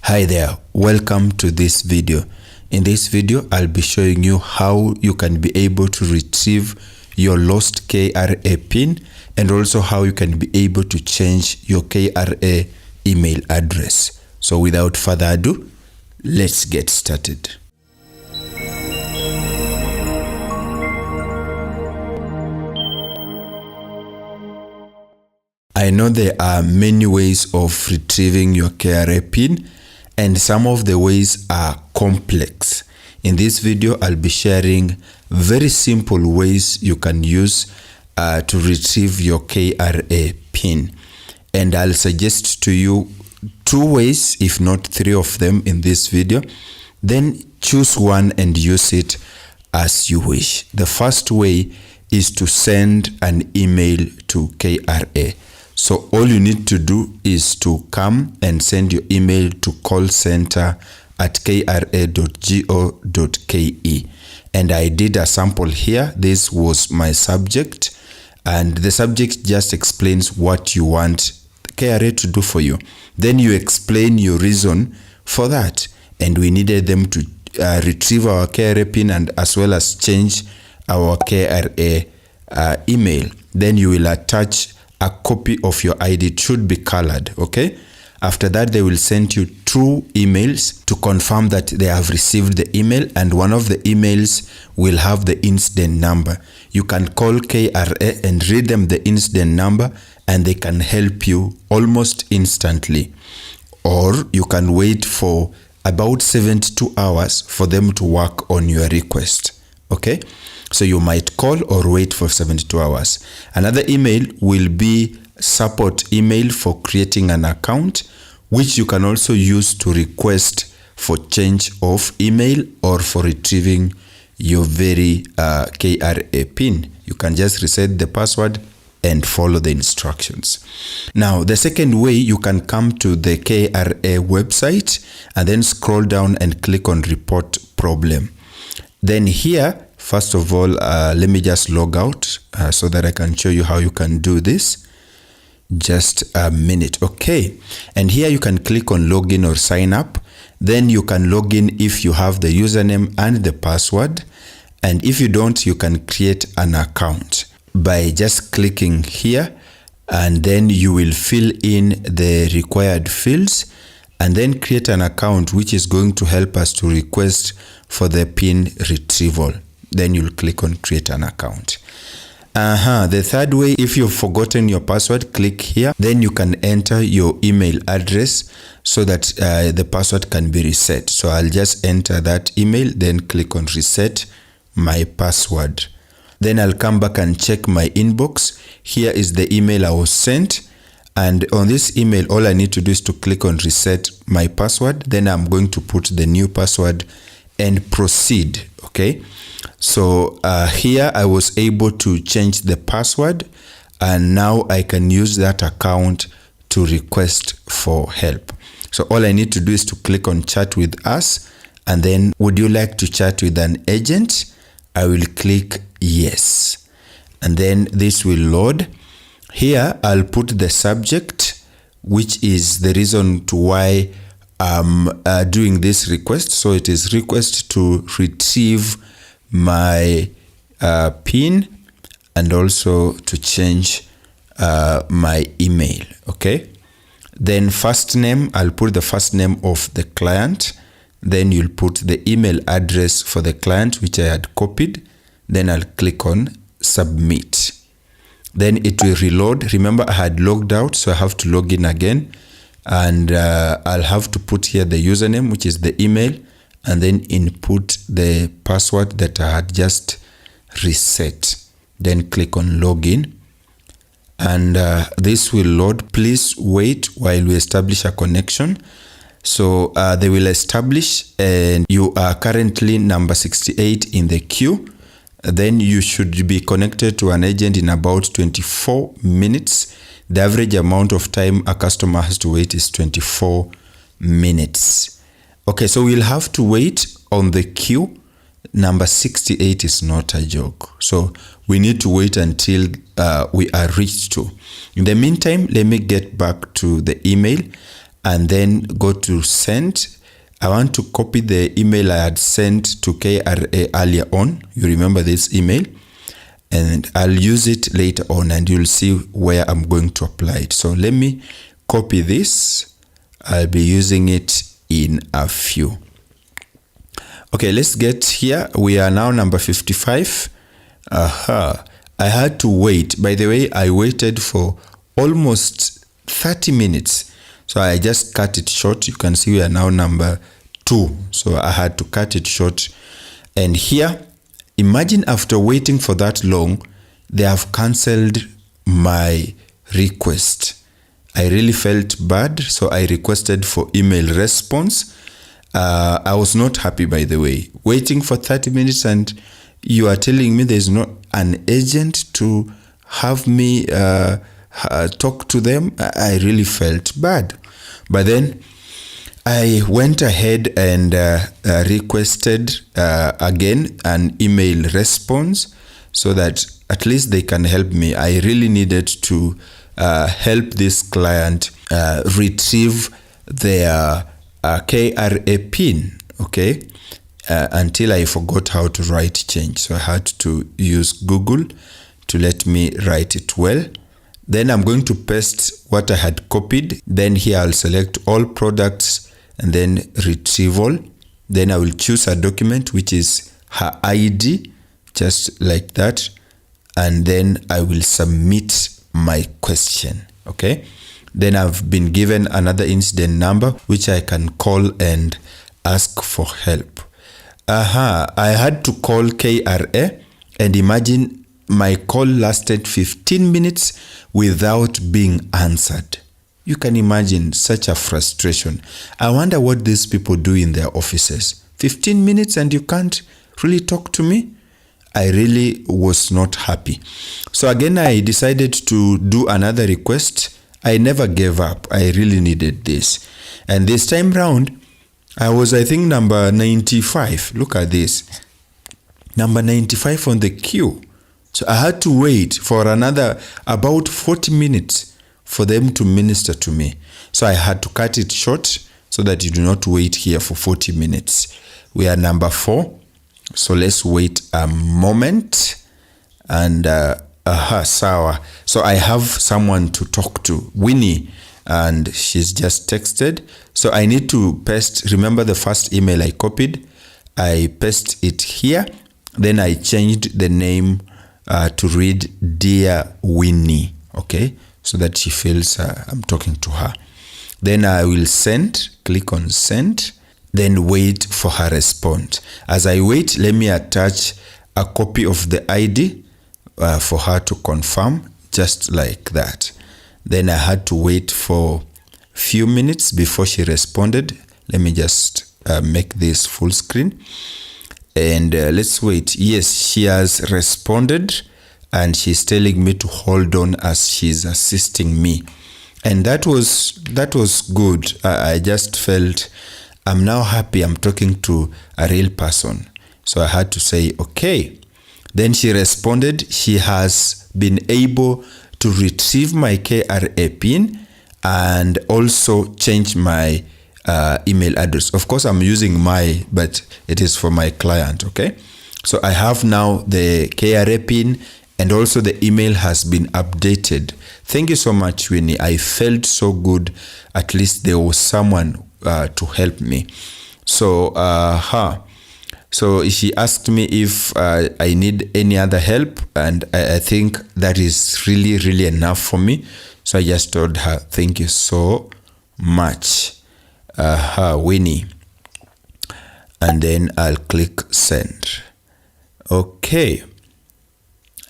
Hi there, welcome to this video. In this video, I'll be showing you how you can be able to retrieve your lost KRA PIN and also how you can be able to change your KRA email address. So without further ado, let's get started. I know there are many ways of retrieving your KRA PIN, and some of the ways are complex. In this video, I'll be sharing very simple ways you can use to retrieve your KRA PIN. And I'll suggest to you 2 ways, if not 3 of them in this video. Then choose one and use it as you wish. The first way is to send an email to KRA. So all you need to do is to come and send your email to callcenter@kra.go.ke. And I did a sample here. This was my subject, and the subject just explains what you want KRA to do for you. Then you explain your reason for that, and we needed them to retrieve our KRA PIN and as well as change our KRA email. Then you will attach a copy of your ID. It should be colored, okay? After that, they will send you 2 emails to confirm that they have received the email, and one of the emails will have the incident number. You can call KRA and read them the incident number, and they can help you almost instantly. Or you can wait for about 72 hours for them to work on your request, okay? So you might call or wait for 72 hours. Another email will be support email for creating an account, which you can also use to request for change of email or for retrieving your very KRA PIN. You can just reset the password and follow the instructions. Now, the second way, you can come to the KRA website and then scroll down and click on report problem. Then here, first of all, let me just log out so that I can show you how you can do this. Just a minute. Okay. And here you can click on login or sign up. Then you can log in if you have the username and the password. And if you don't, you can create an account by just clicking here. And then you will fill in the required fields and then create an account, which is going to help us to request for the PIN retrieval. Then you'll click on create an account. The third way, if you've forgotten your password, click here. Then you can enter your email address so that the password can be reset. So I'll just enter that email, then click on reset my password. Then I'll come back and check my inbox. Here is the email I was sent. And on this email, all I need to do is to click on reset my password. Then I'm going to put the new password and proceed, okay? So here I was able to change the password, and now I can use that account to request for help. So all I need to do is to click on chat with us, and then would you like to chat with an agent? I will click yes, and then this will load. Here I'll put the subject, which is the reason to why I'm doing this request. So it is request to retrieve my PIN and also to change my email, okay? Then first name, I'll put the first name of the client. Then you'll put the email address for the client, which I had copied. Then I'll click on submit. Then it will reload. Remember, I had logged out, so I have to log in again. And I'll have to put here the username, which is the email, and then input the password that I had just reset. Then click on login. And this will load. Please wait while we establish a connection. So they will establish, and you are currently number 68 in the queue. Then you should be connected to an agent in about 24 minutes. The average amount of time a customer has to wait is 24 minutes. Okay, so we'll have to wait on the queue. Number 68 is not a joke. So we need to wait until we are reached to. In the meantime, let me get back to the email. and then go to send. I want to copy the email I had sent to KRA earlier on. You remember this email? And I'll use it later on and you'll see where I'm going to apply it. So let me copy this. I'll be using it in a few. Okay, let's get here. We are now number 55. I had to wait. By the way, I waited for almost 30 minutes. So I just cut it short. You can see we are now number 2. So I had to cut it short. And here, imagine after waiting for that long, they have cancelled my request. I really felt bad. So I requested for email response. I was not happy, by the way. Waiting for 30 minutes and you are telling me there's not an agent to have me talk to them. I really felt bad. But then I went ahead and requested again an email response so that at least they can help me. I really needed to help this client retrieve their KRA PIN, okay? Until I forgot how to write change. So I had to use Google to let me write it well. Then I'm going to paste what I had copied. Then here I'll select all products and then retrieval. Then I will choose a document which is her ID, just like that. And then I will submit my question, okay? Then I've been given another incident number which I can call and ask for help. I had to call KRA and imagine my call lasted 15 minutes without being answered. You can imagine such a frustration. I wonder what these people do in their offices. 15 minutes and you can't really talk to me? I really was not happy. So again, I decided to do another request. I never gave up. I really needed this. And this time round, I was, I think, number 95. Look at this. Number 95 on the queue. So I had to wait for another about 40 minutes for them to minister to me. So I had to cut it short so that you do not wait here for 40 minutes. We are number 4. So let's wait a moment. And sawa. So I have someone to talk to, Winnie, and she's just texted. So I need to paste, remember the first email I copied? I paste it here. Then I changed the name to read Dear Winnie, okay? So that she feels I'm talking to her. Then I will send, click on send, then wait for her response. As I wait, let me attach a copy of the ID for her to confirm, just like that. Then I had to wait for a few minutes before she responded. Let me just make this full screen. And let's wait. Yes, she has responded and she's telling me to hold on as she's assisting me. And that was good. I just felt I'm now happy I'm talking to a real person. So I had to say, okay. Then she responded. She has been able to retrieve my KRA PIN and also change my email address. Of course, I'm using my, but it is for my client, okay? So I have now the KRA PIN and also the email has been updated. Thank you so much, Winnie. I felt so good. At least there was someone to help me. So, so she asked me if I need any other help, and I think that is really, really enough for me. So I just told her, thank you so much, Winnie. And then I'll click send. Okay.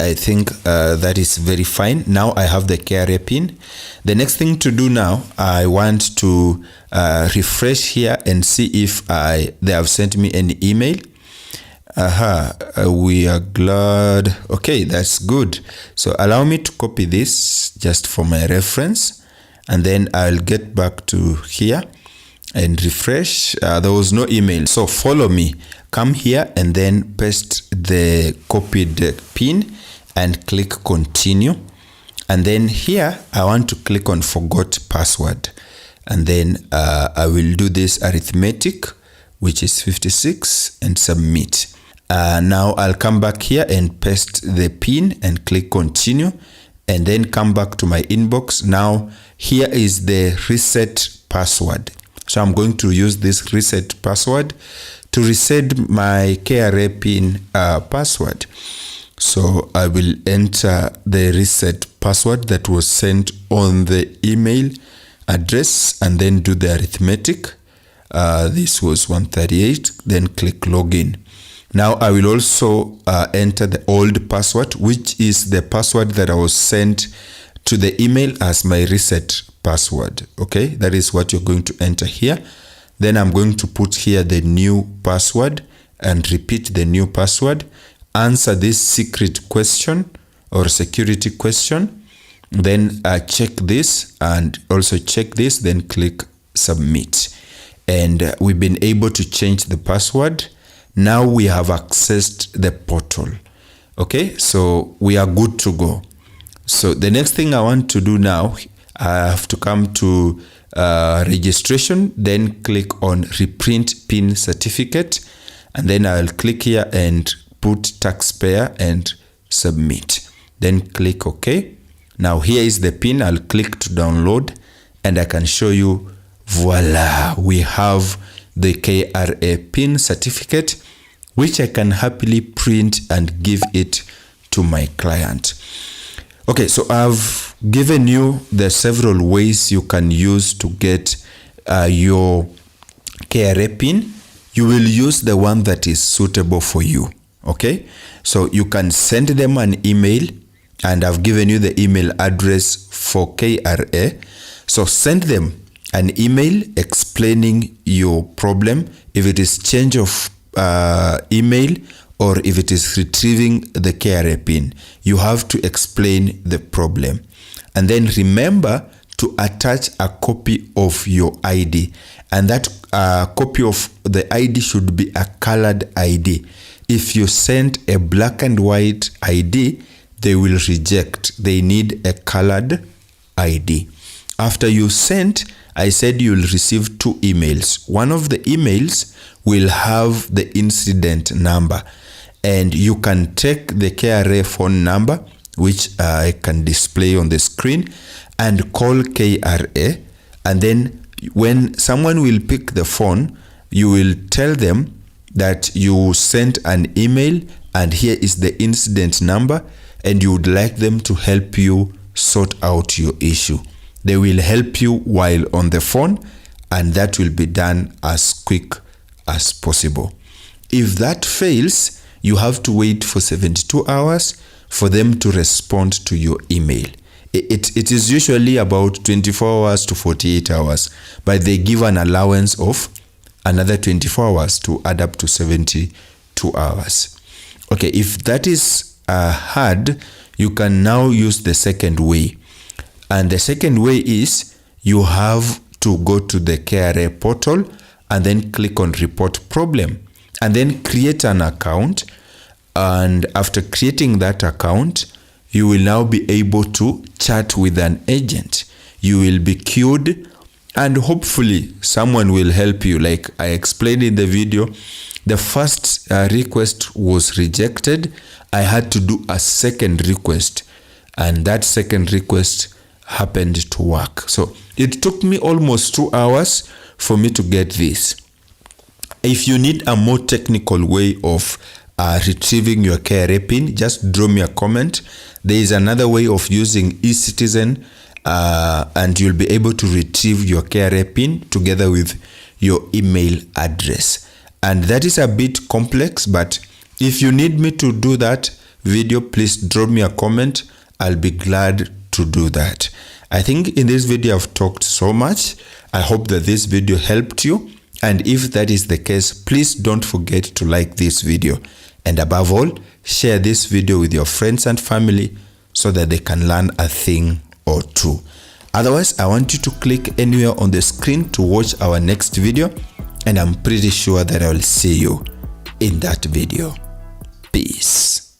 I think that is very fine. Now I have the KRA PIN. The next thing to do now, I want to refresh here and see if they have sent me an email. We are glad. Okay, that's good. So allow me to copy this just for my reference, and then I'll get back to here and refresh. There was no email. So follow me. Come here and then paste the copied PIN and click continue. And then here I want to click on forgot password. and then I will do this arithmetic, which is 56, and submit. Now I'll come back here and paste the PIN and click continue, and then come back to my inbox. Now here is the reset password. So I'm going to use this reset password to reset my KRA PIN password. So I will enter the reset password that was sent on the email address and then do the arithmetic. This was 138, then click login. Now I will also enter the old password, which is the password that I was sent to the email as my reset password. Okay, that is what you're going to enter here. Then I'm going to put here the new password and repeat the new password. Answer this secret question or security question. Then check this and also check this, then click submit. And we've been able to change the password. Now we have accessed the portal. Okay, so we are good to go. So the next thing I want to do now, I have to come to registration, then click on reprint PIN certificate, and then I'll click here and put taxpayer and submit. Then click OK. Now here is the PIN. I'll click to download, and I can show you, voila, we have the KRA PIN certificate, which I can happily print and give it to my client. Okay, so I've given you the several ways you can use to get your KRA PIN. You will use the one that is suitable for you. Okay, so you can send them an email, and I've given you the email address for KRA. So send them an email explaining your problem, if it is change of email or if it is retrieving the KRA PIN. You have to explain the problem. And then remember to attach a copy of your ID. And that copy of the ID should be a colored ID. If you send a black and white ID, they will reject. They need a colored ID. After you sent, I said you'll receive 2 emails. One of the emails will have the incident number, and you can take the KRA phone number, which I can display on the screen, and call KRA. And then when someone will pick the phone, you will tell them that you sent an email and here is the incident number, and you would like them to help you sort out your issue. They will help you while on the phone, and that will be done as quick as possible. If that fails, you have to wait for 72 hours for them to respond to your email. It is usually about 24 hours to 48 hours, but they give an allowance of another 24 hours to add up to 72 hours. Okay, if that is hard, you can now use the second way. And the second way is you have to go to the KRA portal and then click on report problem and then create an account. And after creating that account, you will now be able to chat with an agent. You will be queued and hopefully someone will help you. Like I explained in the video, the first request was rejected. I had to do a second request, and that second request happened to work. So it took me almost 2 hours for me to get this. If you need a more technical way of retrieving your KRA PIN, just draw me a comment. There is another way of using eCitizen, and you'll be able to retrieve your KRA PIN together with your email address. And that is a bit complex, but if you need me to do that video, please drop me a comment. I'll be glad to do that. I think in this video I've talked so much. I hope that this video helped you. And if that is the case, please don't forget to like this video. And above all, share this video with your friends and family so that they can learn a thing or two. Otherwise, I want you to click anywhere on the screen to watch our next video, and I'm pretty sure that I will see you in that video. Peace.